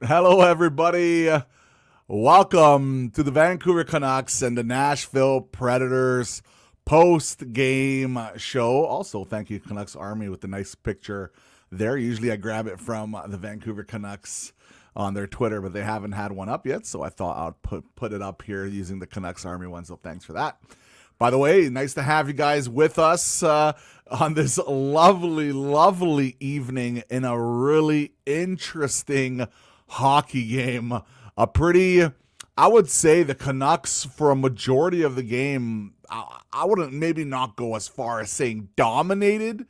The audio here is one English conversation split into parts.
Hello, everybody. Welcome to the Vancouver Canucks and the Nashville Predators post-game show. Also, thank you, Canucks Army, with the nice picture there. Usually I grab it from the Vancouver Canucks on their Twitter, but they haven't had one up yet, so I thought I'd put it up here using the Canucks Army one, so thanks for that. By the way, nice to have you guys with us on this lovely, lovely evening in a really interesting hockey game. I would say the Canucks, for a majority of the game, I wouldn't maybe not go as far as saying dominated,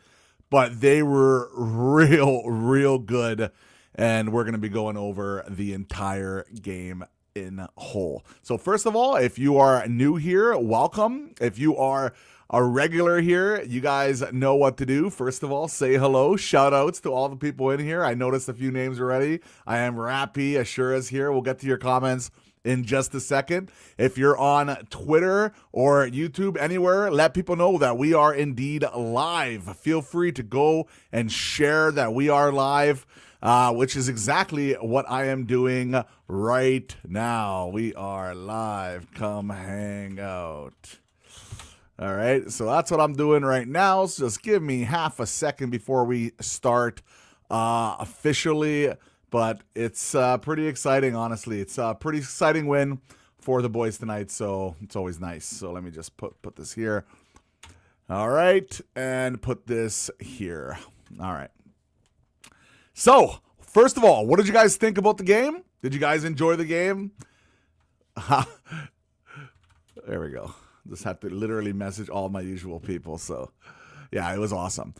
but they were real good. And we're going to be going over the entire game in whole. So first of all, if you are new here, welcome. If you are a regular here, you guys know what to do. First of all, say hello. Shout outs to all the people in here. I noticed a few names already. I am Rappy. Ashura's here. We'll get to your comments in just a second. If you're on Twitter or YouTube, anywhere, let people know that we are indeed live. Feel free to go and share that we are live, which is exactly what I am doing right now. We are live. Come hang out. All right, so that's what I'm doing right now. So just give me half a second before we start officially. But it's pretty exciting, honestly. It's a pretty exciting win for the boys tonight, so it's always nice. So let me just put this here. All right, and put this here. All right. So, first of all, what did you guys think about the game? Did you guys enjoy the game? There we go. Just have to literally message all my usual people. So, yeah, it was awesome.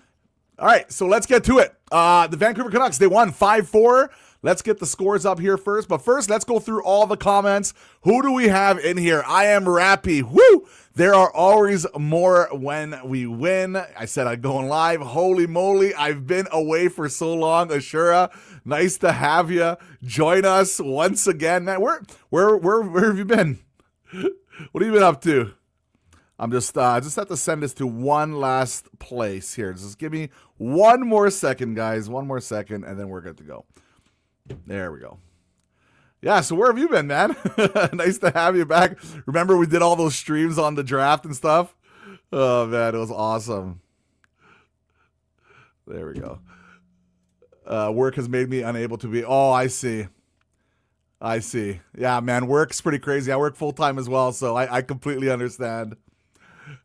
All right, so let's get to it. The Vancouver Canucks, they won 5-4. Let's get the scores up here first. But first, let's go through all the comments. Who do we have in here? I am Rappy. Woo! There are always more when we win. I said I'd go live. Holy moly, I've been away for so long. Ashura, nice to have you. Join us once again. Man, where have you been? What have you been up to? I'm just have to send this to one last place here. Just give me one more second, guys. One more second, and then we're good to go. There we go. Yeah, so where have you been, man? Nice to have you back. Remember we did all those streams on the draft and stuff? Oh, man, it was awesome. There we go. Work has made me unable to be... Oh, I see. I see. Yeah, man, work's pretty crazy. I work full-time as well, so I completely understand.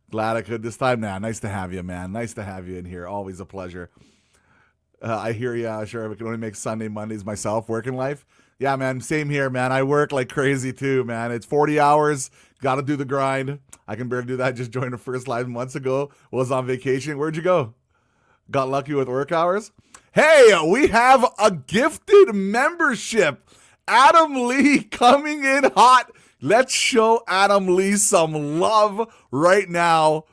Glad I could this time. Nah, nice to have you, man. Nice to have you in here. Always a pleasure. I hear you. Sure, I can only make Sunday, Mondays myself, working life. Yeah, man, same here, man. I work like crazy too, man. It's 40 hours. Got to do the grind. I can barely do that. Just joined the first live months ago. Was on vacation. Where'd you go? Got lucky with work hours? Hey, we have a gifted membership. Adam Lee coming in hot. Let's show Adam Lee some love right now.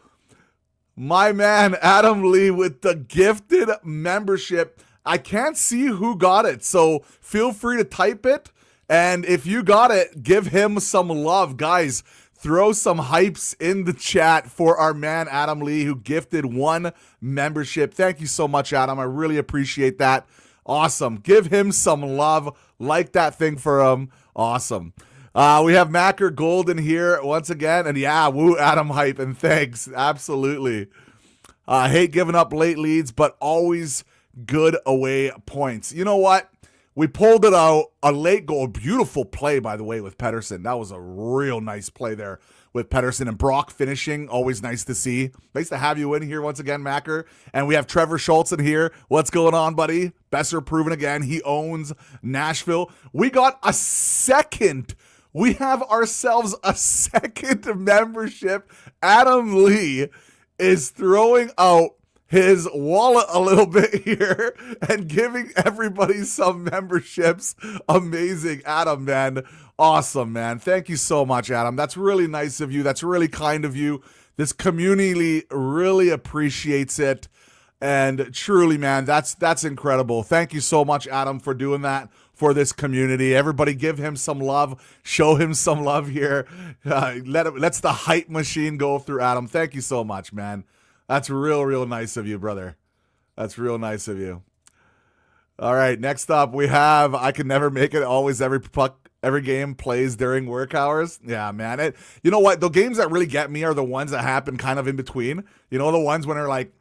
My man, Adam Lee, with the gifted membership. I can't see who got it, so feel free to type it. And if you got it, give him some love. Guys, throw some hypes in the chat for our man, Adam Lee, who gifted one membership. Thank you so much, Adam. I really appreciate that. Awesome. Give him some love. Like that thing for him. Awesome. We have Macker Golden here once again. And yeah, woo, Adam hype. And thanks. Absolutely. Hate giving up late leads, but always good away points. You know what? We pulled it out. A late goal. Beautiful play, by the way, with Pettersson. That was a real nice play there with Pettersson and Brock finishing. Always nice to see. Nice to have you in here once again, Macker. And we have Trevor Schultz in here. What's going on, buddy? Besser proven again. He owns Nashville. We got a second. We have ourselves a second membership. Adam Lee is throwing out his wallet a little bit here and giving everybody some memberships. Amazing, Adam, man. Awesome, man. Thank you so much, Adam. That's really nice of you. That's really kind of you. This community really appreciates it. And truly, man, that's incredible. Thank you so much, Adam, for doing that for this community. Everybody give him some love. Show him some love here. Let's the hype machine go through Adam. Thank you so much, man. That's real nice of you, brother. That's real nice of you. All right, next up we have I can never make it. Always every puck, every game plays during work hours. Yeah, man. You know what? The games that really get me are the ones that happen kind of in between. You know, the ones when they're like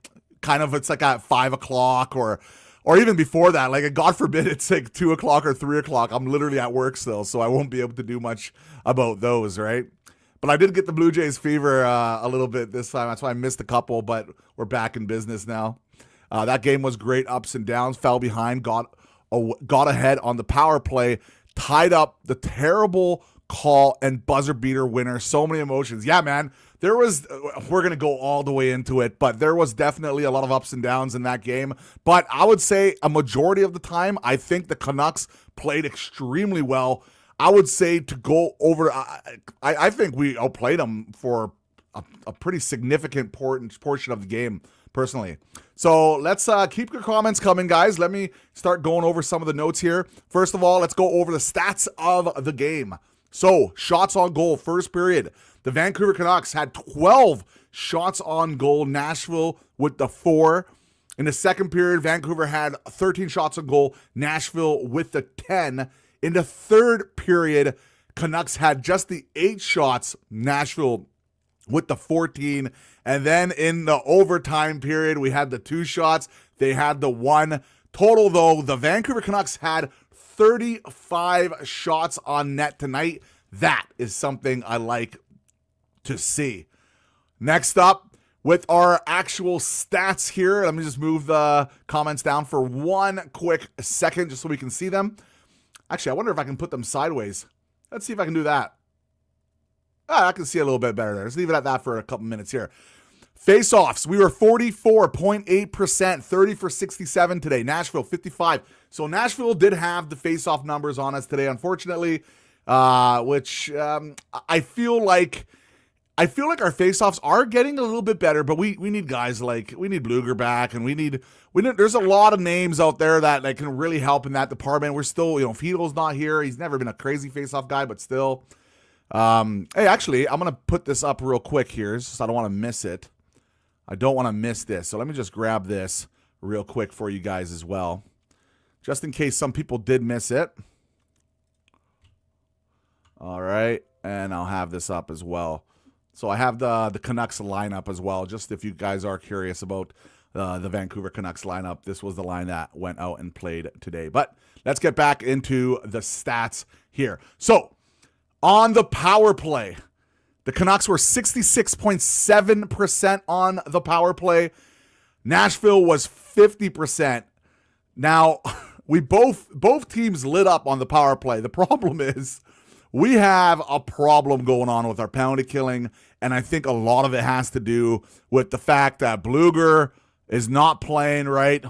kind of it's like at 5 o'clock or even before that. Like, God forbid it's like 2 o'clock or 3 o'clock. I'm literally at work still, so I won't be able to do much about those, right? But I did get the Blue Jays fever a little bit this time. That's why I missed a couple, but we're back in business now. That game was great, ups and downs, fell behind, got ahead on the power play, tied up the terrible call and buzzer beater winner. So many emotions. Yeah, man, we're going to go all the way into it, but there was definitely a lot of ups and downs in that game. But I would say a majority of the time, I think the Canucks played extremely well. I would say to go over, I think we outplayed them for a pretty significant portion of the game, personally. So let's keep your comments coming, guys. Let me start going over some of the notes here. First of all, let's go over the stats of the game. So, shots on goal, first period. The Vancouver Canucks had 12 shots on goal. Nashville with the 4. In the second period, Vancouver had 13 shots on goal. Nashville with the 10. In the third period, Canucks had just the 8 shots. Nashville with the 14. And then in the overtime period, we had the 2 shots. They had the 1. Total, though, the Vancouver Canucks had 35 shots on net tonight. That is something I like to see. Next up, with our actual stats here, let me just move the comments down for one quick second just so we can see them. Actually, I wonder if I can put them sideways. Let's see if I can do that. I can see a little bit better there. Let's leave it at that for a couple minutes here. Face-offs, we were 44.8%, 30 for 67 today. Nashville, 55. So Nashville did have the face-off numbers on us today, unfortunately, which I feel like our face-offs are getting a little bit better, but we need guys like, we need Bluger back, and we need, there's a lot of names out there that can really help in that department. We're still, Fiedle's not here. He's never been a crazy face-off guy, but still. Hey, actually, I'm going to put this up real quick here, so I don't want to miss it. I don't want to miss this, so let me just grab this real quick for you guys as well, just in case some people did miss it. All right, and I'll have this up as well. So I have the Canucks lineup as well, just if you guys are curious about the Vancouver Canucks lineup. This was the line that went out and played today. But let's get back into the stats here. So on the power play, the Canucks were 66.7% on the power play. Nashville was 50%. Now, we both teams lit up on the power play. The problem is we have a problem going on with our penalty killing, and I think a lot of it has to do with the fact that Bluger is not playing right,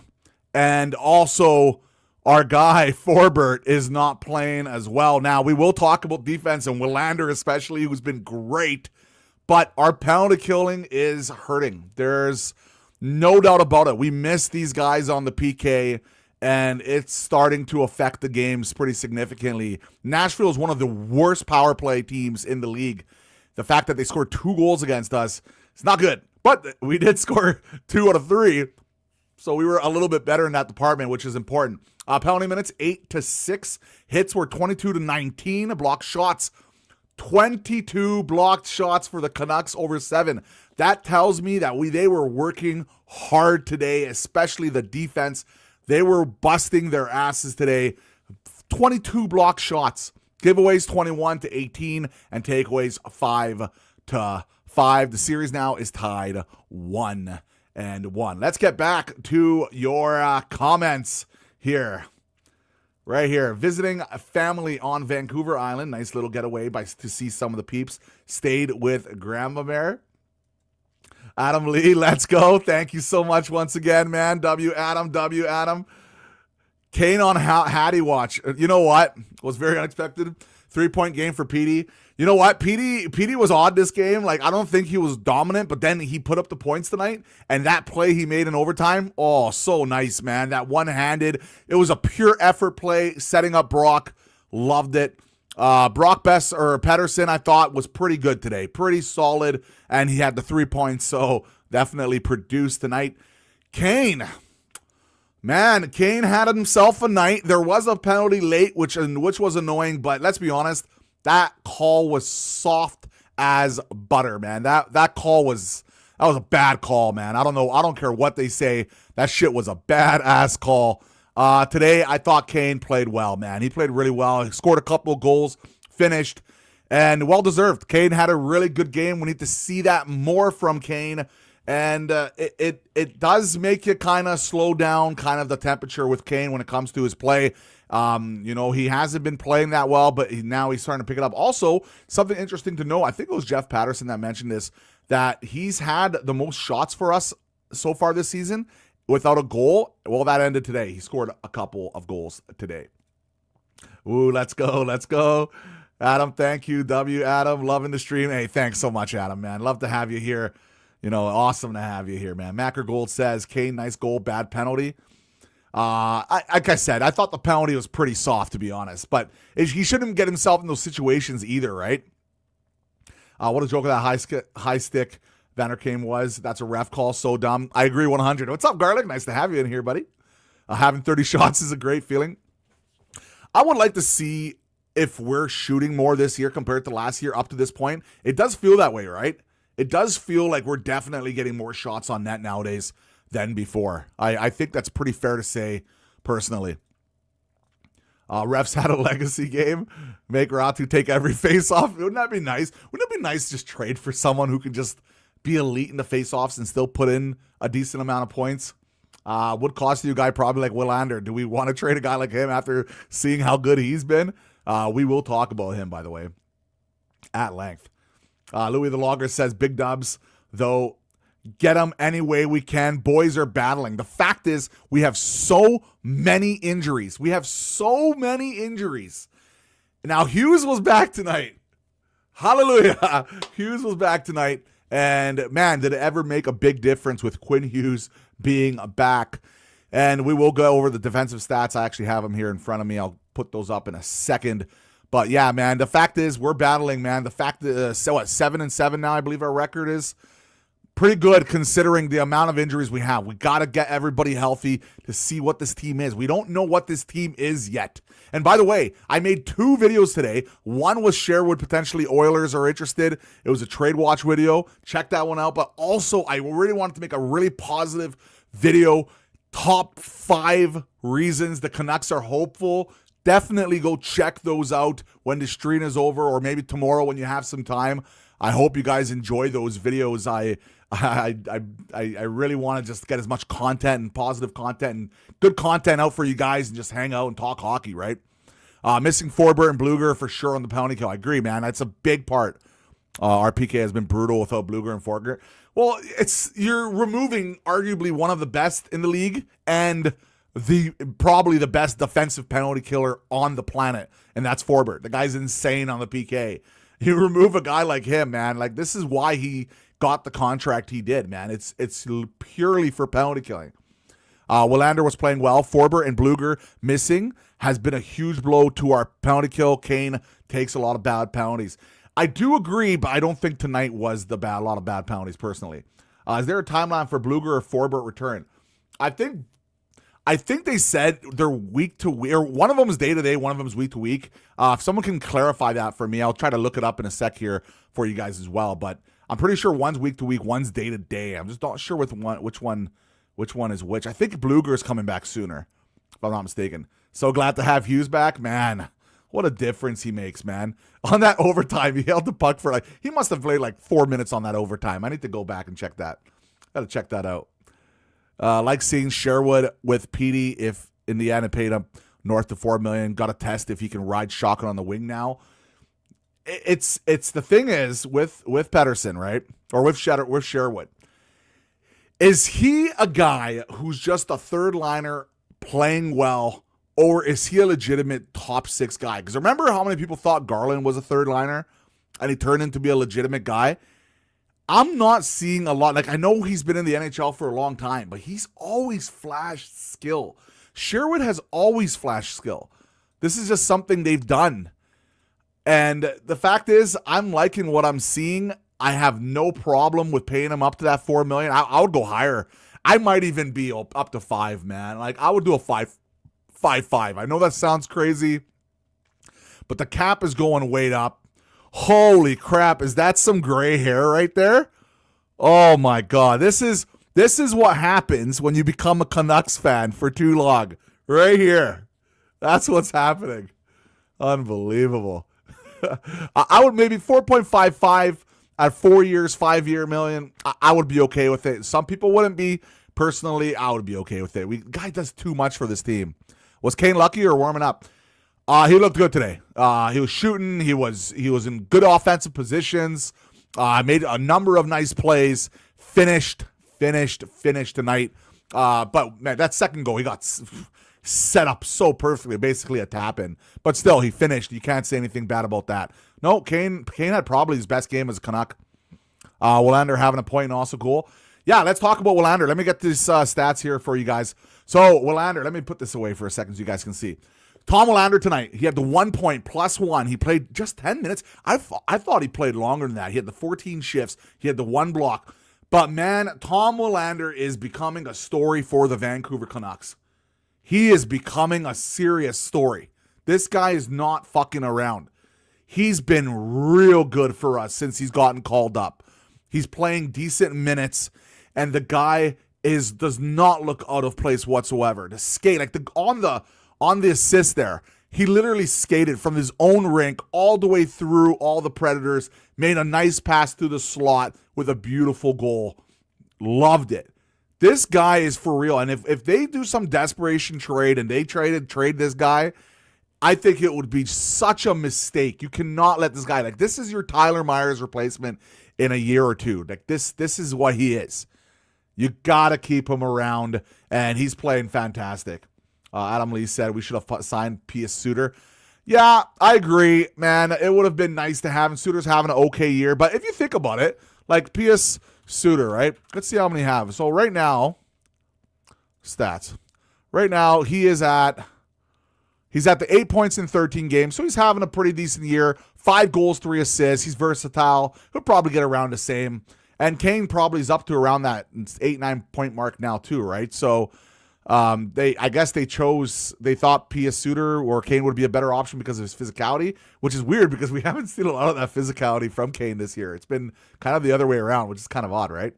and also our guy Forbert is not playing as well. Now, we will talk about defense and Willander especially, who's been great, but our penalty killing is hurting. There's no doubt about it. We miss these guys on the PK, and it's starting to affect the games pretty significantly. Nashville is one of the worst power play teams in the league. The fact that they scored 2 goals against us, it's not good. But we did score 2 out of 3, so we were a little bit better in that department, which is important. Penalty minutes, 8-6. Hits were 22-19. Blocked shots, 22 blocked shots for the Canucks over 7. That tells me that they were working hard today, especially the defense. They were busting their asses today. 22 blocked shots. Giveaways 21-18 and takeaways 5-5. The series now is tied 1-1. Let's get back to your comments here. Right here. Visiting a family on Vancouver Island. Nice little getaway to see some of the peeps. Stayed with Grandma Bear. Adam Lee, let's go. Thank you so much once again, man. W. Adam. Kane on Hattie watch. You know what? Was very unexpected. 3-point game for Petey. You know what? Petey was odd this game. Like, I don't think he was dominant, but then he put up the points tonight. And that play he made in overtime, oh, so nice, man. That one-handed. It was a pure effort play, setting up Brock. Loved it. Brock Pedersen, I thought, was pretty good today. Pretty solid. And he had the 3 points, so definitely produced tonight. Kane. Man, Kane had himself a night. There was a penalty late, which was annoying, but let's be honest, that call was soft as butter, man. That was a bad call, man. I don't know. I don't care what they say. That shit was a badass call. Today, I thought Kane played well, man. He played really well. He scored a couple of goals, finished, and well-deserved. Kane had a really good game. We need to see that more from Kane. And it does make you kind of slow down kind of the temperature with Kane when it comes to his play. He hasn't been playing that well, but now he's starting to pick it up. Also, something interesting to know, I think it was Jeff Patterson that mentioned this, that he's had the most shots for us so far this season without a goal. Well, that ended today. He scored a couple of goals today. Ooh, let's go. Adam, thank you. Adam, loving the stream. Hey, thanks so much, Adam, man. Love to have you here. Awesome to have you here, man. Macker Gold says, Kane, nice goal, bad penalty. Like I said, I thought the penalty was pretty soft, to be honest. But he shouldn't get himself in those situations either, right? What a joke of that high stick Vanderkame was. That's a ref call. So dumb. I agree 100. What's up, Garlic? Nice to have you in here, buddy. Having 30 shots is a great feeling. I would like to see if we're shooting more this year compared to last year up to this point. It does feel that way, right? It does feel like we're definitely getting more shots on net nowadays than before. I think that's pretty fair to say, personally. Refs had a legacy game. Make Ratu take every face-off. Wouldn't that be nice? Wouldn't it be nice to just trade for someone who can just be elite in the face-offs and still put in a decent amount of points? Would cost you a guy probably like Willander. Do we want to trade a guy like him after seeing how good he's been? We will talk about him, by the way, at length. Louis the Logger says, big dubs, though, get them any way we can. Boys are battling. The fact is, we have so many injuries. Now, Hughes was back tonight. Hallelujah. Hughes was back tonight. And, man, did it ever make a big difference with Quinn Hughes being back. And we will go over the defensive stats. I actually have them here in front of me. I'll put those up in a second. But, yeah, man, the fact is we're battling, man. The fact that, 7-7 now, I believe our record is. Pretty good considering the amount of injuries we have. We got to get everybody healthy to see what this team is. We don't know what this team is yet. And by the way, I made 2 videos today. One was Sherwood, potentially Oilers are interested. It was a trade watch video. Check that one out. But also, I really wanted to make a really positive video. Top 5 reasons the Canucks are hopeful. Definitely go check those out when the stream is over or maybe tomorrow when you have some time. I hope you guys enjoy those videos. I really want to just get as much content and positive content and good content out for you guys and just hang out and talk hockey, right? Missing Forbert and Bluger for sure on the penalty kill. I agree, man. That's a big part. Our PK has been brutal without Bluger and Forbert. Well, you're removing arguably one of the best in the league and probably the best defensive penalty killer on the planet, and that's Forbert. The guy's insane on the PK. You remove a guy like him, man. Like, this is why he got the contract he did, man. It's purely for penalty killing. Willander was playing well. Forbert and Bluger missing has been a huge blow to our penalty kill. Kane takes a lot of bad penalties. I do agree, but I don't think tonight was a lot of bad penalties, personally. Is there a timeline for Bluger or Forbert return? I think they said they're week to week, or one of them is day to day, one of them is week to week. If someone can clarify that for me, I'll try to look it up in a sec here for you guys as well. But I'm pretty sure one's week to week, one's day to day. I'm just not sure which one is which. I think Bluger is coming back sooner, if I'm not mistaken. So glad to have Hughes back, man. What a difference he makes, man. On that overtime, he held the puck for he must have played 4 minutes on that overtime. I need to go back and check that. Got to check that out. Like seeing Sherwood with Petey if Indiana paid him north to $4 million. Got to test if he can ride shotgun on the wing now. It's the thing is with Pedersen, right? Or with Sherwood. Is he a guy who's just a third liner playing well, or is he a legitimate top 6 guy? Because remember how many people thought Garland was a third liner and he turned into be a legitimate guy? I'm not seeing a lot. I know he's been in the NHL for a long time, but he's always flashed skill. Sherwood has always flashed skill. This is just something they've done. And the fact is, I'm liking what I'm seeing. I have no problem with paying him up to that $4 million. I would go higher. I might even be up to 5, man. Like, I would do a 5-5. I know that sounds crazy, but the cap is going way up. Holy crap, is that some gray hair right there? Oh my God, this is what happens when you become a Canucks fan for too long. Right here. That's what's happening. Unbelievable. I would maybe 4.55 at 4 years, 5-year million. I would be okay with it. Some people wouldn't be. Personally, I would be okay with it. Guy does too much for this team. Was Kane lucky or warming up? He looked good today. He was shooting. He was in good offensive positions. Made a number of nice plays. Finished tonight. But man, that second goal, he got set up so perfectly, basically a tap in. But still, he finished. You can't say anything bad about that. No, Kane had probably his best game as a Canuck. Willander having a point and also cool. Yeah, let's talk about Willander. Let me get these stats here for you guys. So, Willander, let me put this away for a second so you guys can see. Tom Willander tonight, he had the 1 point plus 1. He played just 10 minutes. I thought he played longer than that. He had the 14 shifts. He had the 1 block. But, man, Tom Willander is becoming a story for the Vancouver Canucks. He is becoming a serious story. This guy is not fucking around. He's been real good for us since he's gotten called up. He's playing decent minutes. And the guy does not look out of place whatsoever. The skate, like on the assist there, he literally skated from his own rink all the way through all the Predators, made a nice pass through the slot with a beautiful goal. Loved it. This guy is for real. And if they do some desperation trade and they trade this guy, I think it would be such a mistake. You cannot let this guy, like, this is your Tyler Myers replacement in a year or two. Like, this is what he is. You got to keep him around, and he's playing fantastic. Adam Lee said we should have signed Pius Suter. Yeah, I agree, man. It would have been nice to have him. Suter's having an okay year, but if you think about it, like Pius Suter, right? Let's see how many have. So right now, stats. Right now, he's at the 8 points in 13 games, so he's having a pretty decent year. 5 goals, 3 assists. He's versatile. He'll probably get around the same. And Kane probably is up to around that 8-9 point mark now too, right? So they thought Pius Suter or Kane would be a better option because of his physicality, which is weird because we haven't seen a lot of that physicality from Kane this year. It's been kind of the other way around, which is kind of odd, right?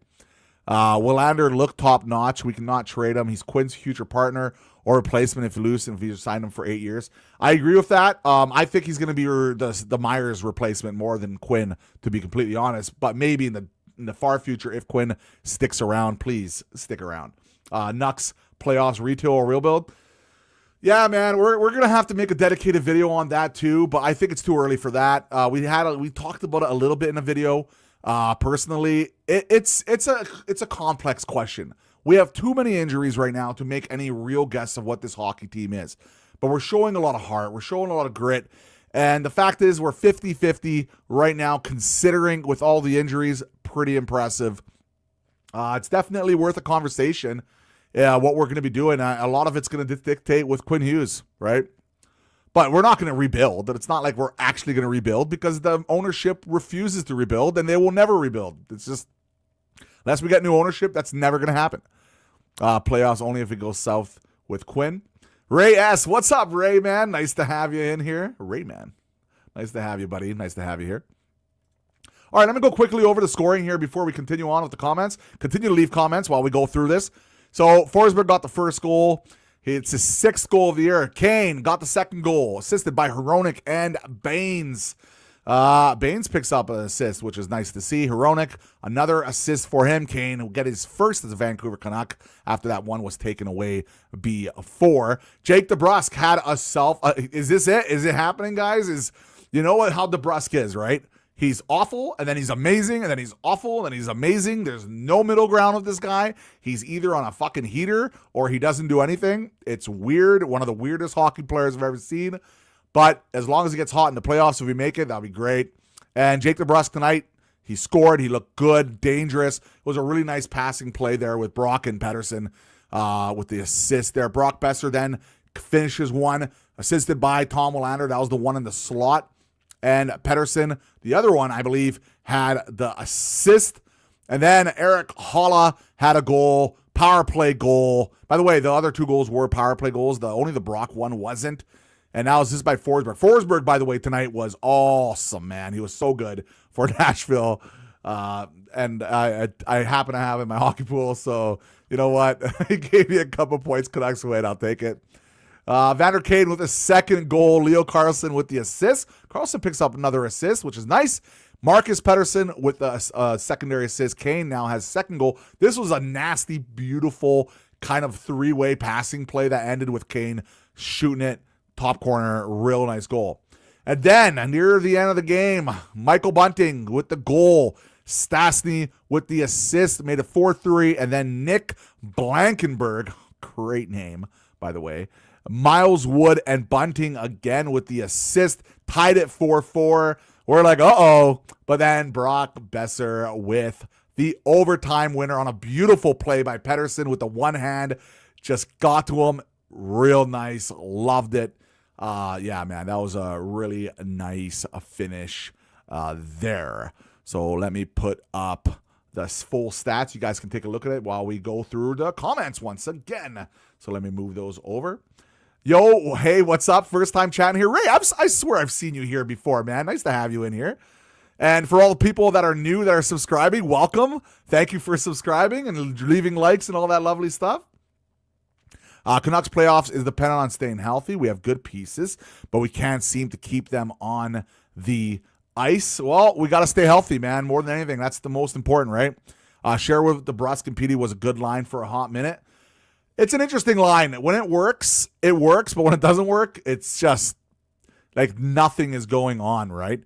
Willander looked top notch. We cannot trade him. He's Quinn's future partner or replacement if loose and if you signed him for 8 years. I agree with that. I think he's going to be the Myers replacement more than Quinn, to be completely honest. But maybe in the far future, if Quinn sticks around, please stick around. Nux playoffs retail or real build. Yeah, man, we're gonna have to make a dedicated video on that too, but I think it's too early for that. We talked about it a little bit in a video. Personally, it's a complex question. We have too many injuries right now to make any real guess of what this hockey team is. But we're showing a lot of heart. We're showing a lot of grit. And the fact is we're 50-50 right now, considering with all the injuries, pretty impressive. It's definitely worth a conversation. What we're going to be doing. A lot of it's going to dictate with Quinn Hughes, right? But we're not going to rebuild. It's not like we're actually going to rebuild because the ownership refuses to rebuild and they will never rebuild. It's just, unless we get new ownership, that's never going to happen. Playoffs only if it goes south with Quinn. Ray S. What's up, Ray, man? Nice to have you in here. Ray, man. Nice to have you, buddy. Nice to have you here. All right, I'm going to go quickly over the scoring here before we continue on with the comments. Continue to leave comments while we go through this. So Forsberg got the first goal. It's his 6th goal of the year. Kane got the 2nd goal, assisted by Hronek and Baines. Baines picks up an assist, which is nice to see. Hronek, another assist for him. Kane will get his first as a Vancouver Canuck after that one was taken away before. Jake DeBrusk had a self. Is this it? Is it happening, guys? You know what? How DeBrusk is, right? He's awful, and then he's amazing, and then he's awful, and then he's amazing. There's no middle ground with this guy. He's either on a fucking heater or he doesn't do anything. It's weird. One of the weirdest hockey players I've ever seen. But as long as he gets hot in the playoffs, if we make it, that'll be great. And Jake DeBrusk tonight, he scored. He looked good, dangerous. It was a really nice passing play there with Brock and Pettersson with the assist there. Brock Besser then finishes one, assisted by Tom Willander. That was the one in the slot. And Pettersson, the other one, I believe, had the assist. And then Eric Holla had a goal, Power play goal. By the way, the other 2 goals were power play goals. Only the Brock one wasn't. And now it's just by Forsberg. Forsberg, by the way, tonight was awesome, man. He was so good for Nashville. And I happen to have him in my hockey pool, so you know what? He gave me a couple points. Canucks win. I'll take it. Vander Kane with a second goal. Leo Carlson with the assist. Carlson picks up another assist, which is nice. Marcus Pettersson with the secondary assist. Kane now has second goal. This was a nasty, beautiful kind of 3-way passing play that ended with Kane shooting it top corner. Real nice goal. And then near the end of the game, Michael Bunting with the goal. Stastny with the assist, made it 4-3. And then Nick Blankenberg, great name, by the way. Miles Wood and Bunting again with the assist, tied it 4-4. We're like, uh-oh. But then Brock Besser with the overtime winner on a beautiful play by Pettersson with the one hand. Just got to him. Real nice. Loved it. Yeah, man, that was a really nice finish there. So let me put up the full stats. You guys can take a look at it while we go through the comments once again. So let me move those over. Yo, hey, what's up? First time chatting here. Ray, I swear I've seen you here before, man. Nice to have you in here. And for all the people that are new that are subscribing, welcome. Thank you for subscribing and leaving likes and all that lovely stuff. Canucks playoffs is dependent on staying healthy. We have good pieces, but we can't seem to keep them on the ice. Well, we got to stay healthy, man, more than anything. That's the most important, right? Sherwood, DeBrusk, and Petey was a good line for a hot minute. It's an interesting line. When it works, but when it doesn't work, it's just like nothing is going on, right?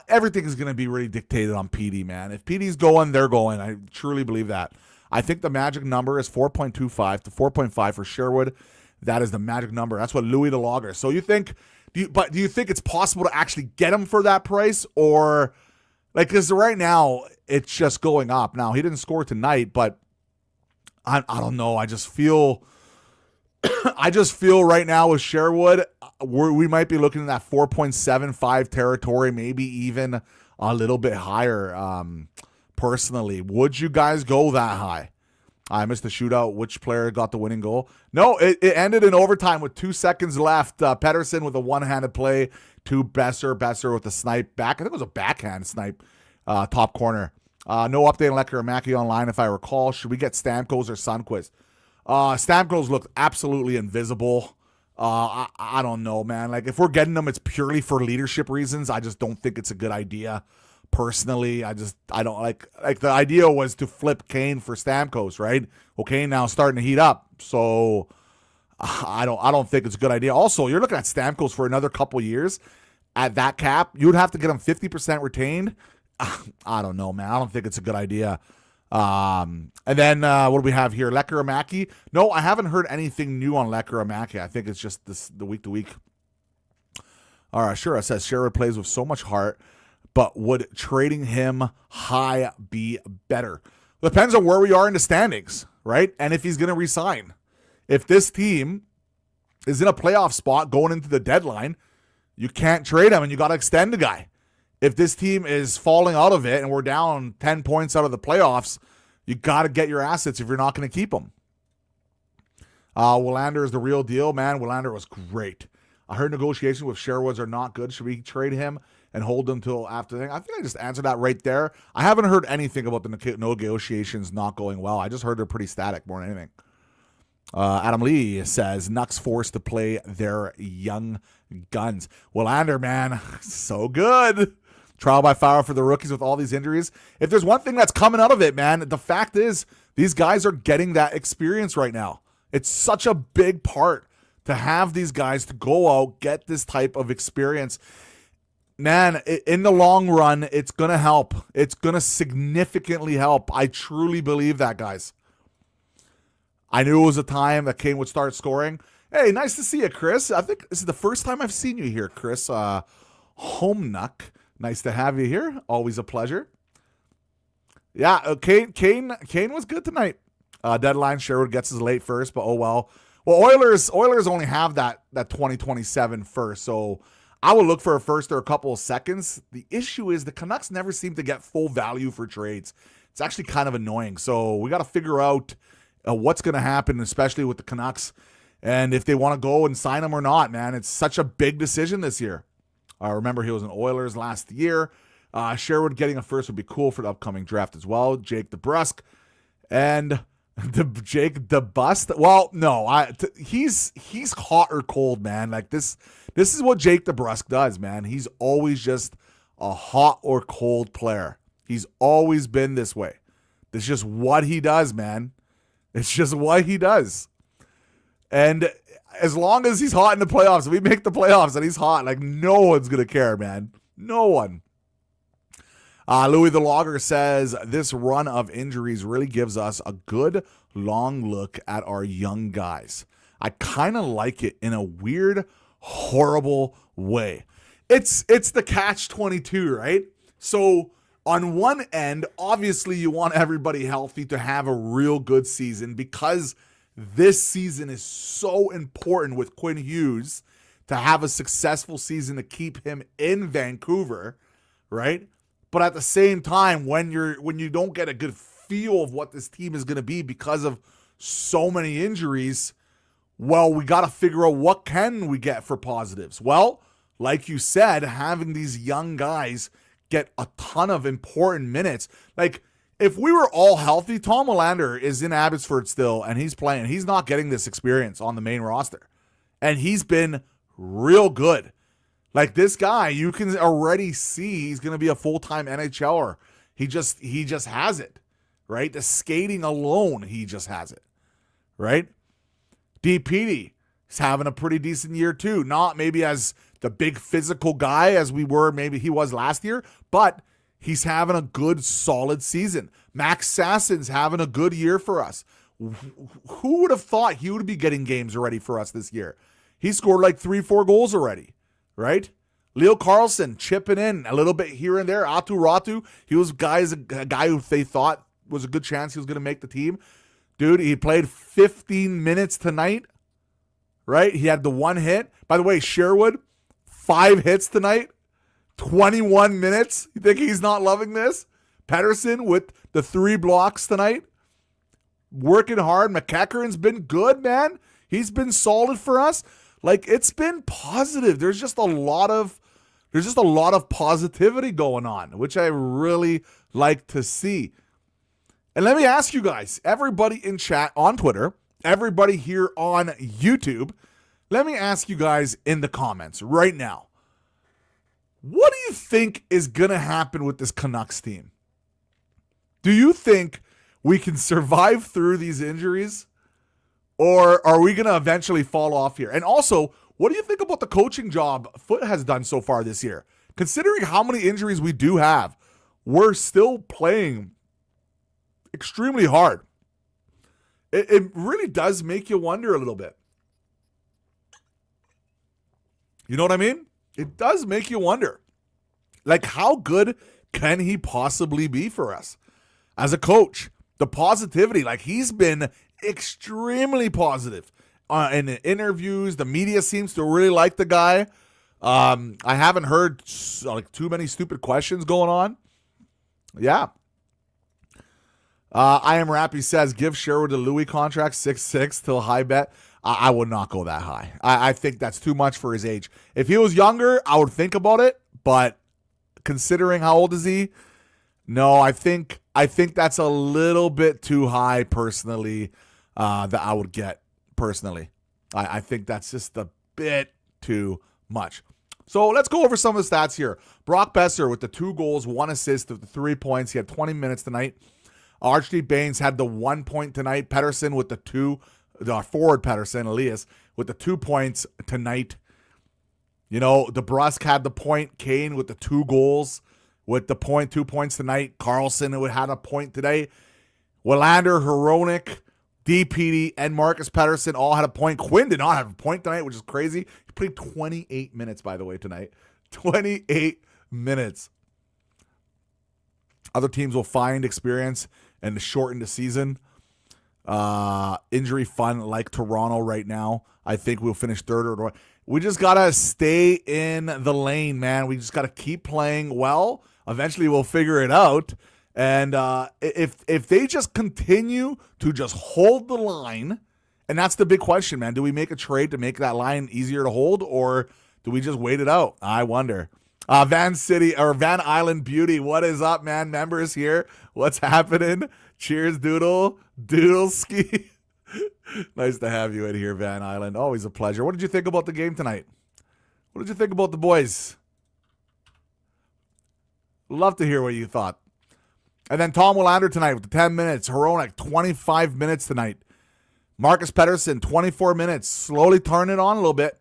Everything is going to be really dictated on Petey, man. If Petey's going, they're going. I truly believe that. I think the magic number is 4.25 to 4.5 for Sherwood. That is the magic number. That's what Louis the Logger. So do you think it's possible to actually get him for that price? Or, like, because right now, it's just going up. Now, he didn't score tonight, but I don't know. I just feel right now with Sherwood, we might be looking at that 4.75 territory, maybe even a little bit higher. Personally, would you guys go that high? I missed the shootout. Which player got the winning goal? No, it ended in overtime with 2 seconds left. Pettersson with a one-handed play to Besser. Besser with a snipe back. I think it was a backhand snipe, top corner. No update on Lekkerimäki online, if I recall. Should we get Stamkos or Sundqvist? Stamkos looked absolutely invisible. I don't know, man. Like, if we're getting them, it's purely for leadership reasons. I just don't think it's a good idea. Personally, I don't like the idea was to flip Kane for Stamkos, right? Well, Kane now starting to heat up, so I don't think it's a good idea. Also, you're looking at Stamkos for another couple years at that cap. You would have to get him 50% retained. I don't know, man. I don't think it's a good idea. And then what do we have here? Lekkerimäki. No, I haven't heard anything new on Lekkerimäki. I think it's just the week to week. All right, sure. It says Sherwood plays with so much heart. But would trading him high be better? Depends on where we are in the standings, right? And if he's going to resign. If this team is in a playoff spot going into the deadline, you can't trade him and you got to extend the guy. If this team is falling out of it and we're down 10 points out of the playoffs, you got to get your assets if you're not going to keep them. Willander is the real deal, man. Willander was great. I heard negotiations with Sherwoods are not good. Should we trade him and hold them till after the thing? I think I just answered that right there. I haven't heard anything about the negotiations not going well. I just heard they're pretty static more than anything. Adam Lee says, Nucks forced to play their young guns. Willander, man, so good. Trial by fire for the rookies with all these injuries. If there's one thing that's coming out of it, man, the fact is these guys are getting that experience right now. It's such a big part to have these guys to go out, get this type of experience. Man, in the long run, it's going to help. It's going to significantly help. I truly believe that, guys. I knew it was a time that Kane would start scoring. Hey, nice to see you, Chris. I think this is the first time I've seen you here, Chris. Homenuck. Nice to have you here. Always a pleasure. Yeah, Kane was good tonight. Deadline, Sherwood gets his late first, but oh well. Well, Oilers only have that 2027 first, so I would look for a first or a couple of seconds. The issue is the Canucks never seem to get full value for trades. It's actually kind of annoying. So we got to figure out what's going to happen, especially with the Canucks, and if they want to go and sign him or not, man. It's such a big decision this year. Remember, he was in Oilers last year. Sherwood getting a first would be cool for the upcoming draft as well. Jake DeBrusk and Jake DeBust. Well, no, he's hot or cold, man. Like this is what Jake DeBrusk does, man. He's always just a hot or cold player. He's always been this way. It's just what he does, man. It's just what he does. And as long as he's hot in the playoffs, if we make the playoffs and he's hot, like no one's going to care, man. No one. Louis the Logger says, this run of injuries really gives us a good long look at our young guys. I kind of like it in a weird, horrible way. It's the catch-22, right? So on one end, obviously you want everybody healthy to have a real good season because this season is so important with Quinn Hughes to have a successful season to keep him in Vancouver, right? But at the same time, when you don't get a good feel of what this team is going to be because of so many injuries, well, we got to figure out what can we get for positives. Well, like you said, having these young guys get a ton of important minutes. Like, if we were all healthy, Tom Willander is in Abbotsford still, and he's playing. He's not getting this experience on the main roster. And he's been real good. Like, this guy, you can already see he's going to be a full-time NHLer. He just has it, right? The skating alone, he just has it, right? DPD is having a pretty decent year too. Not maybe as the big physical guy as maybe he was last year, but he's having a good, solid season. Max Sassen's having a good year for us. Who would have thought he would be getting games already for us this year? He scored like 3-4 goals already. Right? Leo Carlson chipping in a little bit here and there. Atu Ratu, he was a guy who they thought was a good chance he was going to make the team. Dude, he played 15 minutes tonight. Right? He had the one hit. By the way, Sherwood, 5 hits tonight. 21 minutes. You think he's not loving this? Pettersson with the 3 blocks tonight. Working hard. McEachern's been good, man. He's been solid for us. Like, it's been positive. There's just a lot of positivity going on, which I really like to see. And let me ask you guys, everybody in chat on Twitter, everybody here on YouTube, let me ask you guys in the comments right now. What do you think is going to happen with this Canucks team? Do you think we can survive through these injuries? Or are we going to eventually fall off here? And also, what do you think about the coaching job Foote has done so far this year? Considering how many injuries we do have, we're still playing extremely hard. It really does make you wonder a little bit. You know what I mean? It does make you wonder. Like, how good can he possibly be for us as a coach? The positivity, like, he's been extremely positive in the interviews. The media seems to really like the guy. I haven't heard like too many stupid questions going on. Yeah. I Am Rappy says, give Sherwood the Louis contract, 6'6" till high bet. I would not go that high. I think that's too much for his age. If he was younger, I would think about it. But considering how old is he? No, I think that's a little bit too high personally. That I would get personally. I think that's just a bit too much. So let's go over some of the stats here. Brock Besser with the 2 goals, 1 assist with the 3 points. He had 20 minutes tonight. Archie Baines had the 1 point tonight. Pettersson with the 2, forward Pettersson, Elias, with the 2 points tonight. You know, DeBrusk had the point. Kane with the 2 goals with the 2 points tonight. Carlson had a point today. Willander, Hronek, DPD, and Marcus Pettersson all had a point. Quinn did not have a point tonight, which is crazy. He played 28 minutes, by the way, tonight. 28 minutes. Other teams will find experience and shorten the season. Injury fun like Toronto right now. I think we'll finish 3rd or we just got to stay in the lane, man. We just got to keep playing well. Eventually we'll figure it out. And if they just continue to just hold the line, and that's the big question, man. Do we make a trade to make that line easier to hold, or do we just wait it out? I wonder. Van Island Beauty, what is up, man? Members here. What's happening? Cheers, Doodle. Doodle ski. Nice to have you in here, Van Island. Always a pleasure. What did you think about the game tonight? What did you think about the boys? Love to hear what you thought. And then Tom Willander tonight with the 10 minutes. Hronek, 25 minutes tonight. Marcus Pettersson, 24 minutes. Slowly turning it on a little bit.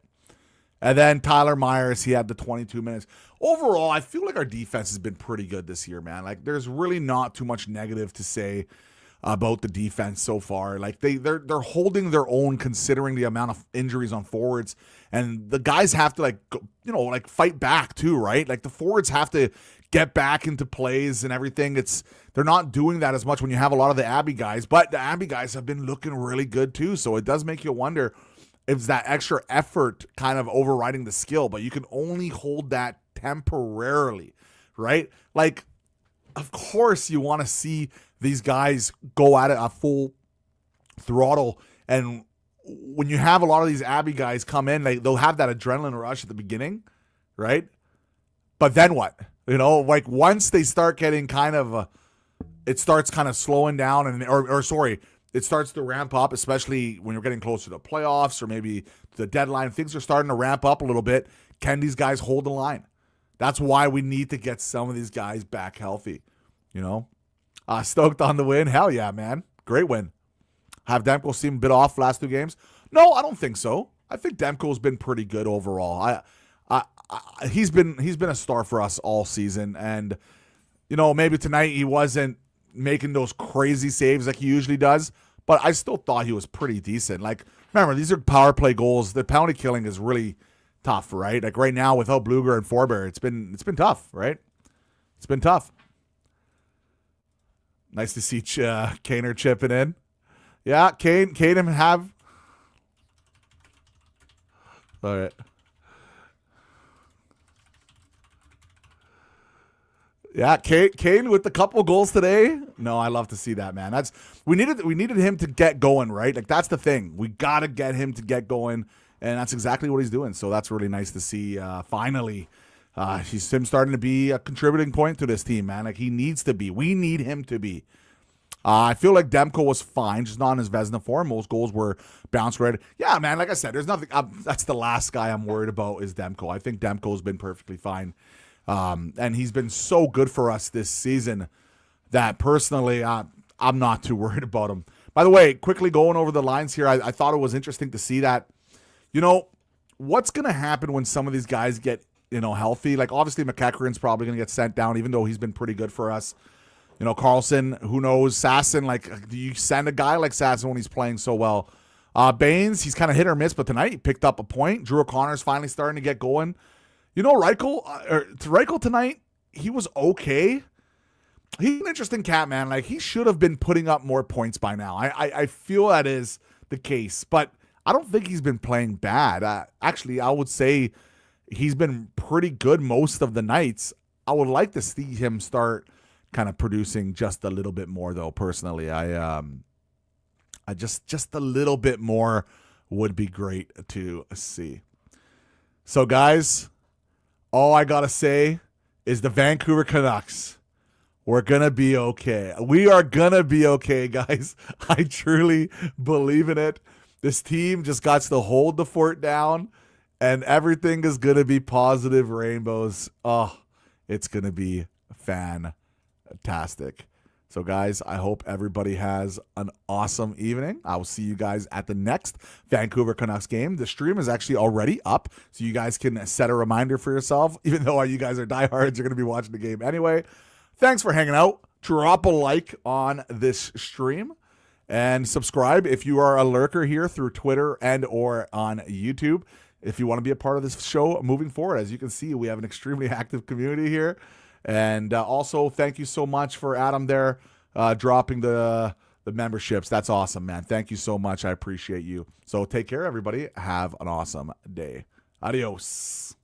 And then Tyler Myers, he had the 22 minutes. Overall, I feel like our defense has been pretty good this year, man. Like, there's really not too much negative to say about the defense so far. Like, they're holding their own considering the amount of injuries on forwards. And the guys have to, fight back too, right? Like, the forwards have to get back into plays and everything. They're not doing that as much when you have a lot of the Abbey guys, but the Abbey guys have been looking really good too. So it does make you wonder if it's that extra effort kind of overriding the skill, but you can only hold that temporarily, right? Like, of course you want to see these guys go at it a full throttle. And when you have a lot of these Abbey guys come in, they'll have that adrenaline rush at the beginning, right? But then what? Like once they start getting it starts kind of slowing down it starts to ramp up, especially when you're getting closer to playoffs or maybe the deadline. Things are starting to ramp up a little bit. Can these guys hold the line? That's why we need to get some of these guys back healthy, Stoked on the win. Hell yeah, man. Great win. Have Demko seem a bit off last 2 games? No, I don't think so. I think Demko's been pretty good overall. He's been a star for us all season, and maybe tonight he wasn't making those crazy saves like he usually does, but I still thought he was pretty decent. Like, remember, these are power play goals. The penalty killing is really tough, right? Like right now without Bluger and Forber, it's been tough, right? It's been tough. Nice to see Kaner chipping in. Yeah, Kane have. All right. Yeah, Kane with the couple goals today. No, I love to see that, man. We needed him to get going, right? Like, that's the thing. We got to get him to get going, and that's exactly what he's doing. So that's really nice to see. Finally, he's him starting to be a contributing point to this team, man. Like, he needs to be. We need him to be. I feel like Demko was fine, just not in his Vezina form. Most goals were bounce rate. Yeah, man, like I said, there's nothing. That's the last guy I'm worried about is Demko. I think Demko's been perfectly fine. And he's been so good for us this season that personally, I'm not too worried about him. By the way, quickly going over the lines here, I thought it was interesting to see that, what's going to happen when some of these guys get, healthy? Like, obviously, McEachran's probably going to get sent down, even though he's been pretty good for us. Carlson, who knows? Sasson, like, do you send a guy like Sasson when he's playing so well? Baines, he's kind of hit or miss, but tonight he picked up a point. Drew O'Connor's finally starting to get going. Reichel tonight, he was okay. He's an interesting cat, man. Like, he should have been putting up more points by now. I feel that is the case, but I don't think he's been playing bad. Actually, I would say he's been pretty good most of the nights. I would like to see him start kind of producing just a little bit more, though, personally. I just a little bit more would be great to see. So, guys, all I got to say is the Vancouver Canucks, we're going to be okay. We are going to be okay, guys. I truly believe in it. This team just got to hold the fort down, and everything is going to be positive rainbows. Oh, it's going to be fantastic. So, guys, I hope everybody has an awesome evening. I will see you guys at the next Vancouver Canucks game. The stream is actually already up, so you guys can set a reminder for yourself. Even though you guys are diehards, you're going to be watching the game anyway. Thanks for hanging out. Drop a like on this stream and subscribe if you are a lurker here through Twitter and or on YouTube. If you want to be a part of this show moving forward, as you can see, we have an extremely active community here. And also, thank you so much for Adam there dropping the memberships. That's awesome, man. Thank you so much. I appreciate you. So take care, everybody. Have an awesome day. Adios.